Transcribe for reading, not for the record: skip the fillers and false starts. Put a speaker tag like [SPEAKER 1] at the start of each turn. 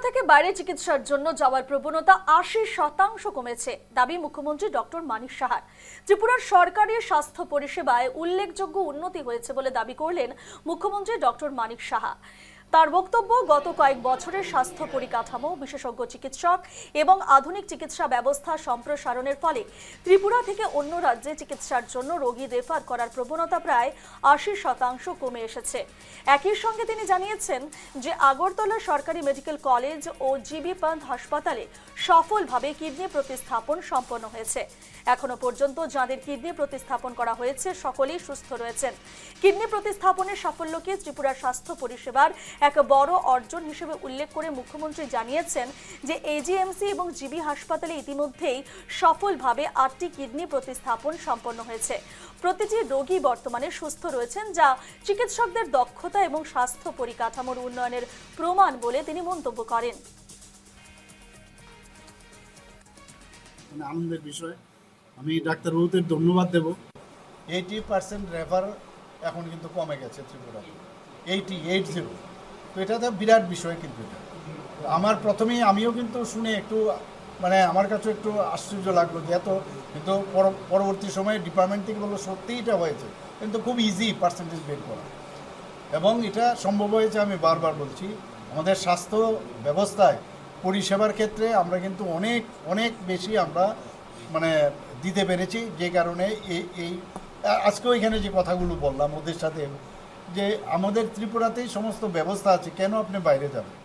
[SPEAKER 1] থেকে বাইরে চিকিৎসার জন্য যাওয়ার প্রবণতা ৮০% কমেছে, দাবি মুখ্যমন্ত্রী ডক্টর মানিক সাহার। ত্রিপুরার সরকারি স্বাস্থ্য পরিষেবায় উল্লেখযোগ্য উন্নতি হয়েছে বলে দাবি করলেন মুখ্যমন্ত্রী ডক্টর মানিক সাহা। তার বক্তব্য, গত কয়েক বছরের স্বাস্থ্য পরিকাঠামো, বিশেষজ্ঞ চিকিৎসক এবং আধুনিক চিকিৎসা ব্যবস্থা সম্প্রসারণের ফলে ত্রিপুরা থেকে অন্য রাজ্যে চিকিৎসার জন্য রোগী রেফার করার প্রবণতা প্রায় ৮০% কমে এসেছে। একই সঙ্গে তিনি জানিয়েছেন যে আগরতলা সরকারি মেডিকেল কলেজ ও জিবি পান্থ হাসপাতালে সফলভাবে কিডনি প্রতিস্থাপন সম্পন্ন হয়েছে। এখনো পর্যন্ত যাদের কিডনি প্রতিস্থাপন করা হয়েছে সকলেই সুস্থ রয়েছেন। কিডনি প্রতিস্থাপনের সাফল্যকে ত্রিপুরার স্বাস্থ্য পরিষেবার এক বড় অর্জন হিসেবে উল্লেখ করে মুখ্যমন্ত্রী জানিয়েছেন যে এজিএমসি এবং জিবি হাসপাতালে ইতিমধ্যেই সফলভাবে ৮টি কিডনি প্রতিস্থাপন সম্পন্ন হয়েছে। প্রতিটি রোগী বর্তমানে সুস্থ রয়েছেন, যা চিকিৎসকদের দক্ষতা এবং স্বাস্থ্য পরিকাঠামোর উন্নয়নের প্রমাণ বলে তিনি মন্তব্য করেন।
[SPEAKER 2] আনন্দের বিষয়, আমি ডাক্তারবাবুদের ধন্যবাদ দেব।
[SPEAKER 3] 80% রেফার এখন কিন্তু কমে গেছে ত্রিপুরা, 80 তো এটা তো বিরাট বিষয়। কিন্তু এটা আমার প্রথমেই আমিও কিন্তু শুনে একটু আমার কাছে একটু আশ্চর্য লাগলো যে এত, কিন্তু পরবর্তী সময়ে ডিপার্টমেন্ট থেকে বললো সত্যিই এটা হয়েছে, কিন্তু খুব ইজি পার্সেন্টেজ বের করা। এবং এটা সম্ভব হয়েছে, আমি বারবার বলছি, আমাদের স্বাস্থ্য ব্যবস্থায় পরিষেবার ক্ষেত্রে আমরা কিন্তু অনেক অনেক বেশি আমরা দিতে পেরেছি, যে কারণে এই আজকেও এখানে যে কথাগুলো বললাম ওদের সাথে, যে আমাদের ত্রিপুরাতেই সমস্ত ব্যবস্থা আছে, কেন আপনি বাইরে যাবেন।